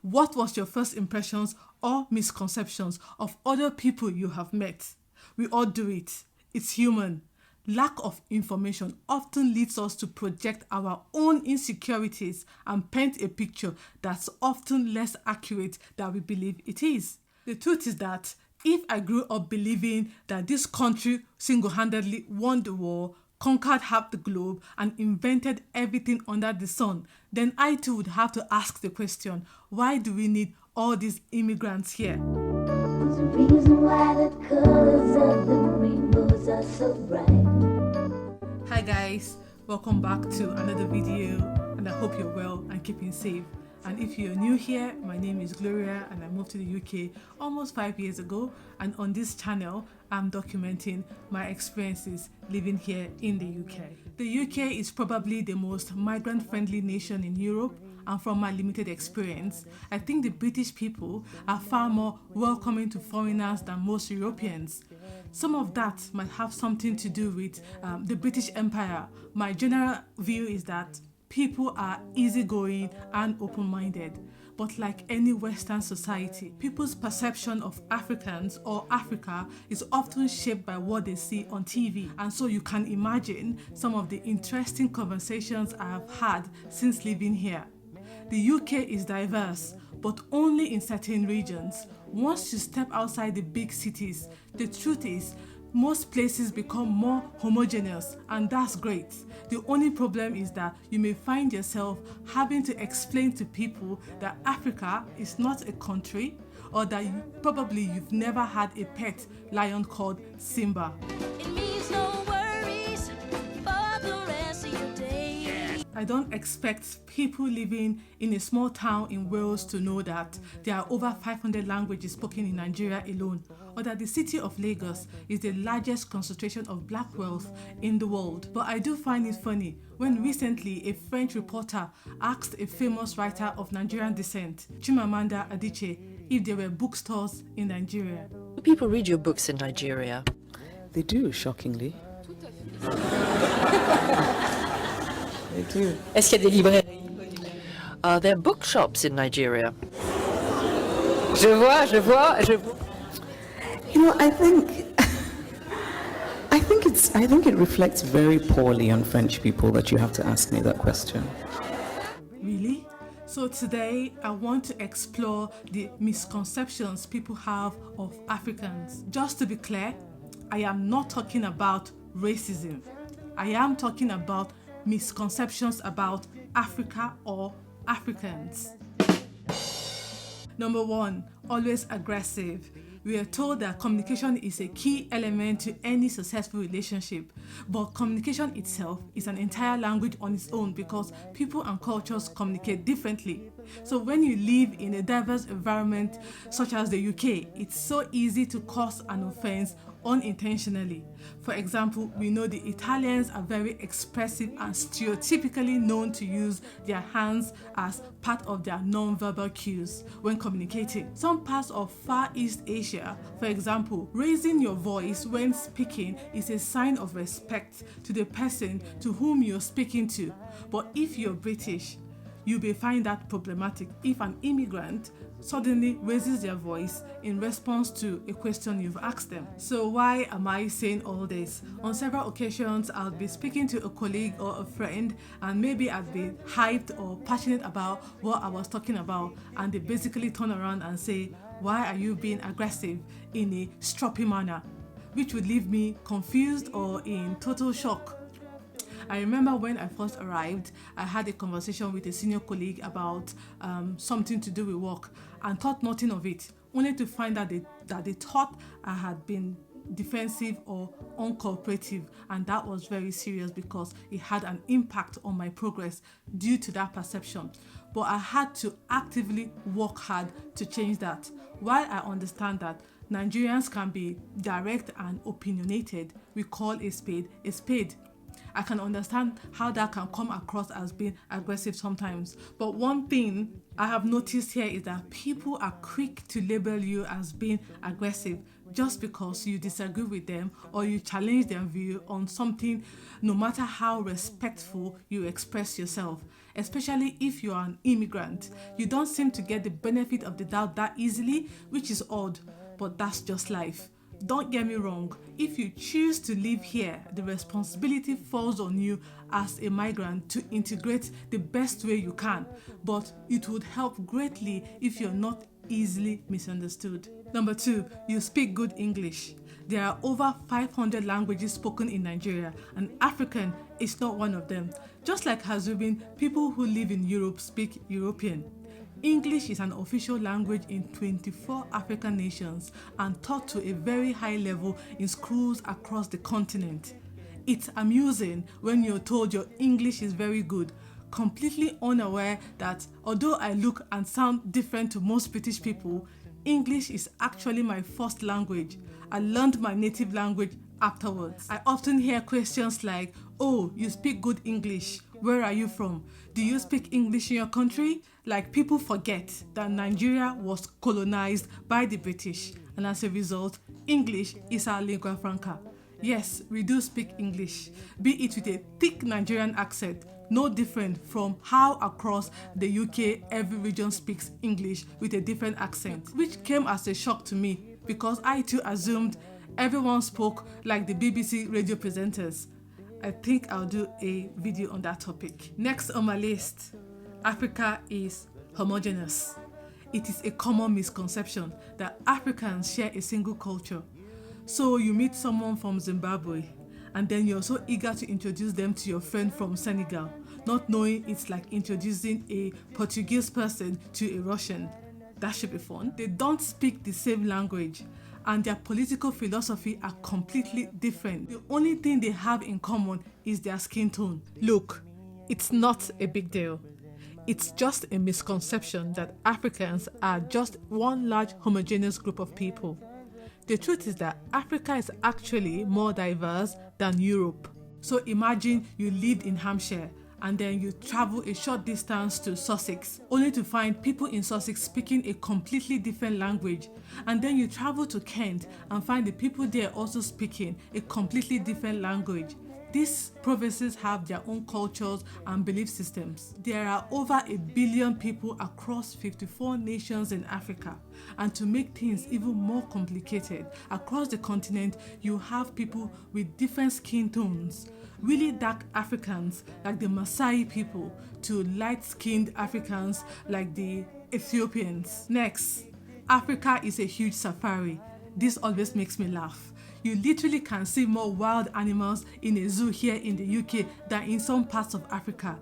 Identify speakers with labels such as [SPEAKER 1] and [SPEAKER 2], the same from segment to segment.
[SPEAKER 1] What was your first impressions or misconceptions of other people you have met? We all do it. It's human. Lack of information often leads us to project our own insecurities and paint a picture that's often less accurate than we believe it is. The truth is that if I grew up believing that this country single-handedly won the war, conquered half the globe, and invented everything under the sun, then I too would have to ask the question, why do we need all these immigrants here?
[SPEAKER 2] There's a reason why the colors of the rainbows are so bright.
[SPEAKER 1] Hi guys, welcome back to another video, and I hope you're well and keeping safe. And if you're new here, my name is Gloreeyah and I moved to the UK almost 5 years ago, and on this channel I'm documenting my experiences living here in the UK. The UK is probably the most migrant-friendly nation in Europe, and from my limited experience, I think the British people are far more welcoming to foreigners than most Europeans. Some of that might have something to do with the British Empire. My general view is that people are easygoing and open-minded. But like any Western society, people's perception of Africans or Africa is often shaped by what they see on TV. And so you can imagine some of the interesting conversations I have had since living here. The UK is diverse, but only in certain regions. Once you step outside the big cities, the truth is, most places become more homogeneous, and that's great. The only problem is that you may find yourself having to explain to people that Africa is not a country, or that you've never had a pet lion called Simba.
[SPEAKER 2] It means no worries for the rest of your day.
[SPEAKER 1] I don't expect people living in a small town in Wales to know that there are over 500 languages spoken in Nigeria alone, or that the city of Lagos is the largest concentration of black wealth in the world. But I do find it funny when recently a French reporter asked a famous writer of Nigerian descent, Chimamanda Adichie, if there were bookstores in Nigeria.
[SPEAKER 3] Do people read your books in Nigeria?
[SPEAKER 4] They do, shockingly. They do.
[SPEAKER 3] Est-ce qu'il y a des librairies? Are there bookshops in Nigeria? Je vois.
[SPEAKER 4] You know, I think it reflects very poorly on French people that you have to ask me that question.
[SPEAKER 1] Really? So today I want to explore the misconceptions people have of Africans. Just to be clear, I am not talking about racism. I am talking about misconceptions about Africa or Africans. Number one, always aggressive. We are told that communication is a key element to any successful relationship, but communication itself is an entire language on its own because people and cultures communicate differently. So when you live in a diverse environment such as the UK, it's so easy to cause an offense unintentionally. For example, we know the Italians are very expressive and stereotypically known to use their hands as part of their non-verbal cues when communicating. Some parts of Far East Asia, for example, raising your voice when speaking is a sign of respect to the person to whom you're speaking to. But if you're British, you may find that problematic if an immigrant suddenly raises their voice in response to a question you've asked them. So why am I saying all this? On several occasions, I'll be speaking to a colleague or a friend, and maybe I've been hyped or passionate about what I was talking about, and they basically turn around and say, why are you being aggressive in a stroppy manner? Which would leave me confused or in total shock. I remember when I first arrived, I had a conversation with a senior colleague about something to do with work and thought nothing of it, only to find that they thought I had been defensive or uncooperative, and that was very serious because it had an impact on my progress due to that perception. But I had to actively work hard to change that. While I understand that Nigerians can be direct and opinionated, we call a spade a spade. I can understand how that can come across as being aggressive sometimes. But one thing I have noticed here is that people are quick to label you as being aggressive just because you disagree with them or you challenge their view on something, no matter how respectful you express yourself. Especially if you are an immigrant. You don't seem to get the benefit of the doubt that easily, which is odd, but that's just life. Don't get me wrong, if you choose to live here, the responsibility falls on you as a migrant to integrate the best way you can, but it would help greatly if you're not easily misunderstood. Number 2, you speak good English. There are over 500 languages spoken in Nigeria, and African is not one of them. Just like Hazubin, people who live in Europe speak European. English is an official language in 24 African nations and taught to a very high level in schools across the continent. It's amusing when you're told your English is very good, completely unaware that although I look and sound different to most British people, English is actually my first language. I learned my native language afterwards. I often hear questions like, "Oh, you speak good English. Where are you from? Do you speak English in your country?" Like, people forget that Nigeria was colonized by the British, and as a result, English is our lingua franca. Yes, we do speak English, be it with a thick Nigerian accent, no different from how across the UK every region speaks English with a different accent, which came as a shock to me because I too assumed everyone spoke like the BBC radio presenters. I think I'll do a video on that topic. Next on my list, Africa is homogeneous. It is a common misconception that Africans share a single culture. So you meet someone from Zimbabwe and then you're so eager to introduce them to your friend from Senegal, not knowing it's like introducing a Portuguese person to a Russian. That should be fun. They don't speak the same language and their political philosophy are completely different. The only thing they have in common is their skin tone. Look, it's not a big deal. It's just a misconception that Africans are just one large homogeneous group of people. The truth is that Africa is actually more diverse than Europe. So imagine you lived in Hampshire and then you travel a short distance to Sussex, only to find people in Sussex speaking a completely different language. And then you travel to Kent and find the people there also speaking a completely different language. These provinces have their own cultures and belief systems. There are over 1 billion people across 54 nations in Africa. And to make things even more complicated, across the continent, you have people with different skin tones. Really dark Africans like the Maasai people to light-skinned Africans like the Ethiopians. Next, Africa is a huge safari. This always makes me laugh. You literally can see more wild animals in a zoo here in the UK than in some parts of Africa.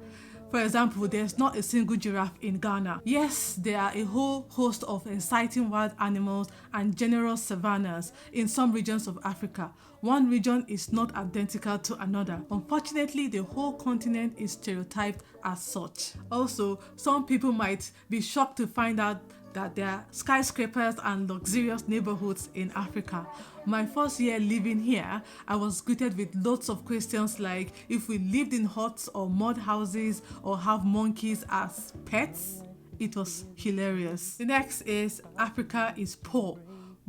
[SPEAKER 1] For example, there's not a single giraffe in Ghana. Yes, there are a whole host of exciting wild animals and generous savannas in some regions of Africa. One region is not identical to another. Unfortunately, the whole continent is stereotyped as such. Also, some people might be shocked to find out that there are skyscrapers and luxurious neighborhoods in Africa. My first year living here, I was greeted with lots of questions like if we lived in huts or mud houses or have monkeys as pets. It was hilarious. The next is Africa is poor.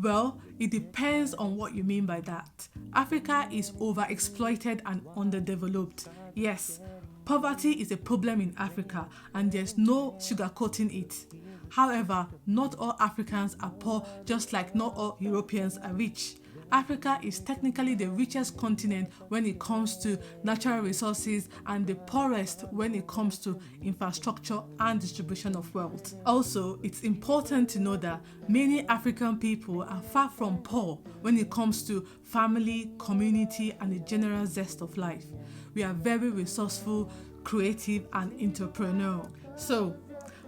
[SPEAKER 1] Well, it depends on what you mean by that. Africa is overexploited and underdeveloped. Yes, poverty is a problem in Africa and there's no sugarcoating it. However, not all Africans are poor, just like not all Europeans are rich. Africa is technically the richest continent when it comes to natural resources and the poorest when it comes to infrastructure and distribution of wealth. Also, it's important to know that many African people are far from poor when it comes to family, community, and the general zest of life. We are very resourceful, creative, and entrepreneurial. So,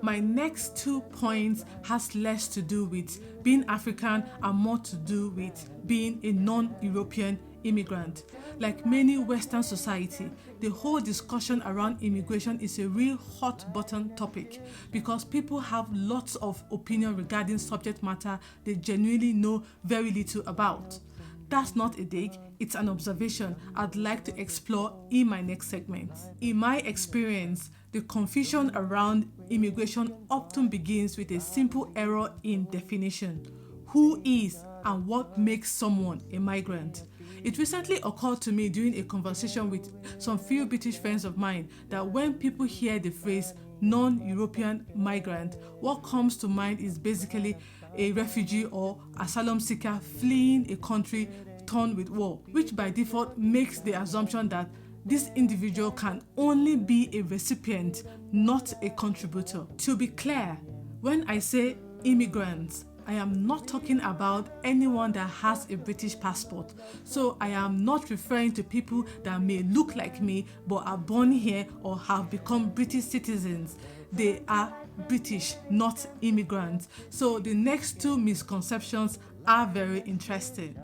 [SPEAKER 1] my next 2 points has less to do with being African and more to do with being a non-European immigrant. Like many Western society, the whole discussion around immigration is a real hot button topic because people have lots of opinion regarding subject matter they genuinely know very little about. That's not a dig, it's an observation I'd like to explore in my next segment. In my experience, the confusion around immigration often begins with a simple error in definition. Who is and what makes someone a migrant. It recently occurred to me during a conversation with some few British friends of mine that when people hear the phrase non-European migrant, what comes to mind is basically a refugee or asylum seeker fleeing a country torn with war, which by default makes the assumption that this individual can only be a recipient, not a contributor. To be clear, when I say immigrants, I am not talking about anyone that has a British passport. So I am not referring to people that may look like me but are born here or have become British citizens. They are British, not immigrants. So the next two misconceptions are very interesting.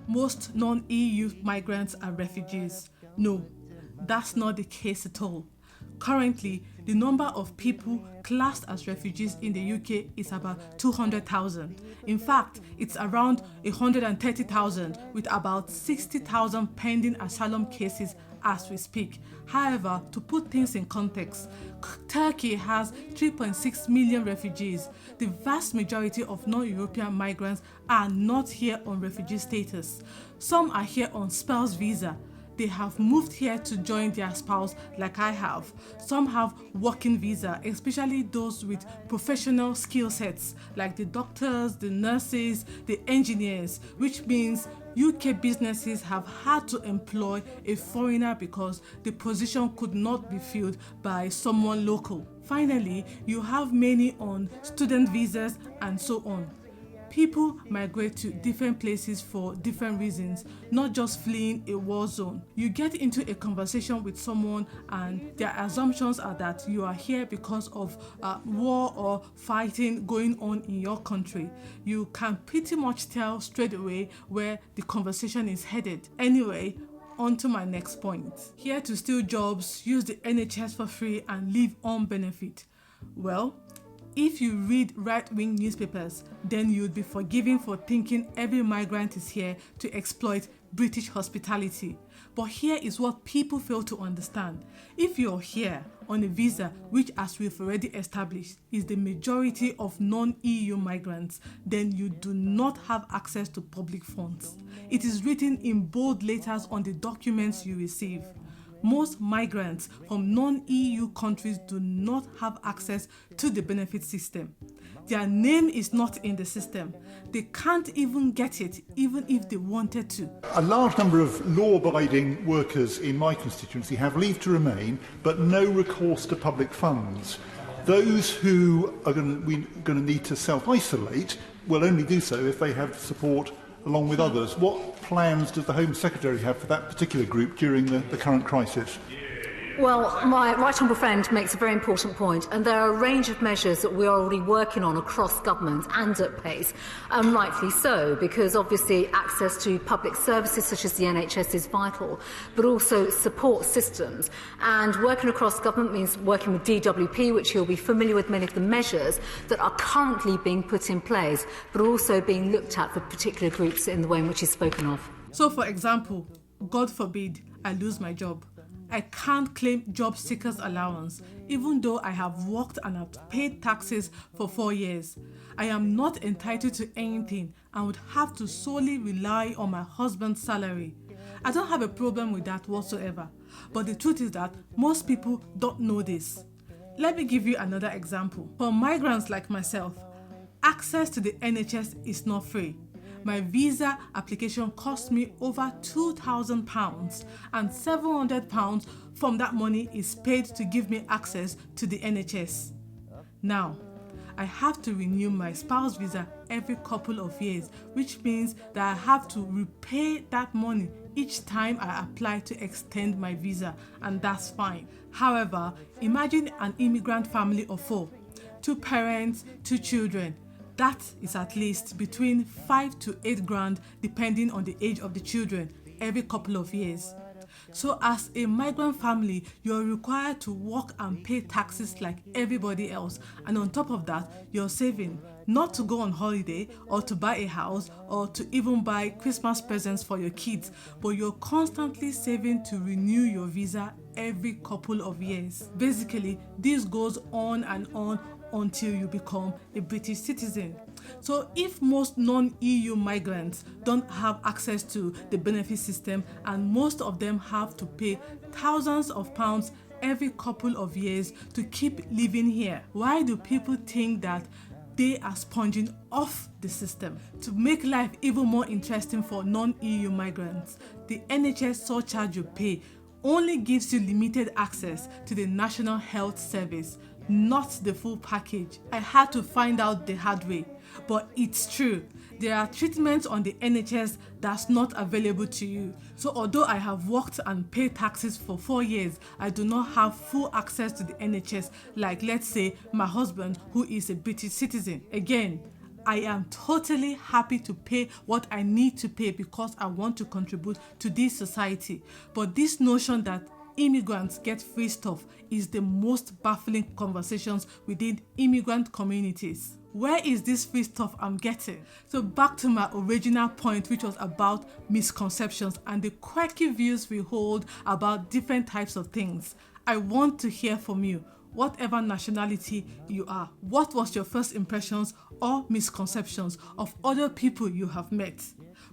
[SPEAKER 1] Most non-EU migrants are refugees. No, that's not the case at all. Currently, the number of people classed as refugees in the UK is about 200,000. In fact, it's around 130,000 with about 60,000 pending asylum cases as we speak. However, to put things in context, Turkey has 3.6 million refugees. The vast majority of non-European migrants are not here on refugee status. Some are here on spouse visa. They have moved here to join their spouse like I have. Some have working visa, especially those with professional skill sets like the doctors, the nurses, the engineers, which means UK businesses have had to employ a foreigner because the position could not be filled by someone local. Finally, you have many on student visas and so on. People migrate to different places for different reasons, not just fleeing a war zone. You get into a conversation with someone and their assumptions are that you are here because of war or fighting going on in your country. You can pretty much tell straight away where the conversation is headed. Anyway, on to my next point. Here to steal jobs, use the NHS for free and live on benefit. Well, if you read right-wing newspapers, then you'd be forgiven for thinking every migrant is here to exploit British hospitality. But here is what people fail to understand. If you're here on a visa, which as we've already established is the majority of non-EU migrants, then you do not have access to public funds. It is written in bold letters on the documents you receive. Most migrants from non-EU countries do not have access to the benefit system. Their name is not in the system. They can't even get it, even if they wanted to.
[SPEAKER 5] A large number of law-abiding workers in my constituency have leave to remain, but no recourse to public funds. Those who are going to need to self-isolate will only do so if they have support along with others. What plans does the Home Secretary have for that particular group during the current crisis?
[SPEAKER 6] Well, my right honourable friend makes a very important point, and there are a range of measures that we are already working on across government and at pace, and rightly so, because obviously access to public services such as the NHS is vital, but also support systems. And working across government means working with DWP, which you'll be familiar with many of the measures that are currently being put in place, but also being looked at for particular groups in the way in which is spoken of.
[SPEAKER 1] So, for example, God forbid I lose my job. I can't claim job seekers allowance, even though I have worked and have paid taxes for 4 years. I am not entitled to anything and would have to solely rely on my husband's salary. I don't have a problem with that whatsoever, but the truth is that most people don't know this. Let me give you another example. For migrants like myself, access to the NHS is not free. My visa application cost me over £2,000 and £700 from that money is paid to give me access to the NHS. Now, I have to renew my spouse visa every couple of years, which means that I have to repay that money each time I apply to extend my visa, and that's fine. However, imagine an immigrant family of 4, 2 parents, 2 children. That is at least between 5 to 8 grand depending on the age of the children every couple of years. So as a migrant family, you're required to work and pay taxes like everybody else, and on top of that, you're saving not to go on holiday or to buy a house or to even buy Christmas presents for your kids, but you're constantly saving to renew your visa every couple of years. Basically, this goes on and on until you become a British citizen. So if most non-EU migrants don't have access to the benefit system, and most of them have to pay thousands of pounds every couple of years to keep living here, why do people think that they are sponging off the system? To make life even more interesting for non-EU migrants, the NHS surcharge you pay only gives you limited access to the National Health Service, not the full package. I had to find out the hard way, but it's true. There are treatments on the NHS that's not available to you. So although I have worked and paid taxes for 4 years, I do not have full access to the NHS like, let's say, my husband, who is a British citizen. Again, I am totally happy to pay what I need to pay because I want to contribute to this society. But this notion that immigrants get free stuff is the most baffling conversations within immigrant communities. Where is this free stuff I'm getting? So back to my original point, which was about misconceptions and the quirky views we hold about different types of things. I want to hear from you. Whatever nationality you are, what was your first impressions or misconceptions of other people you have met?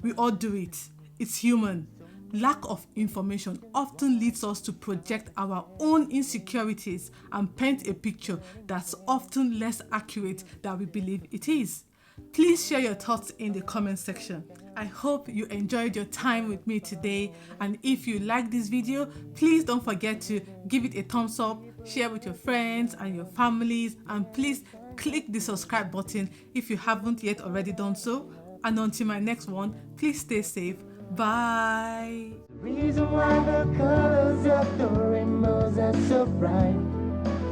[SPEAKER 1] We all do it. It's human. Lack of information often leads us to project our own insecurities and paint a picture that's often less accurate than we believe it is. Please share your thoughts in the comment section. I hope you enjoyed your time with me today, and if you like this video, please don't forget to give it a thumbs up, share with your friends and your families, and please click the subscribe button if you haven't yet already done so. And until my next one, please stay safe. Bye.
[SPEAKER 2] The reason why the colors of the rainbows are so bright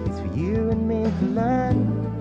[SPEAKER 2] is for you and me to learn.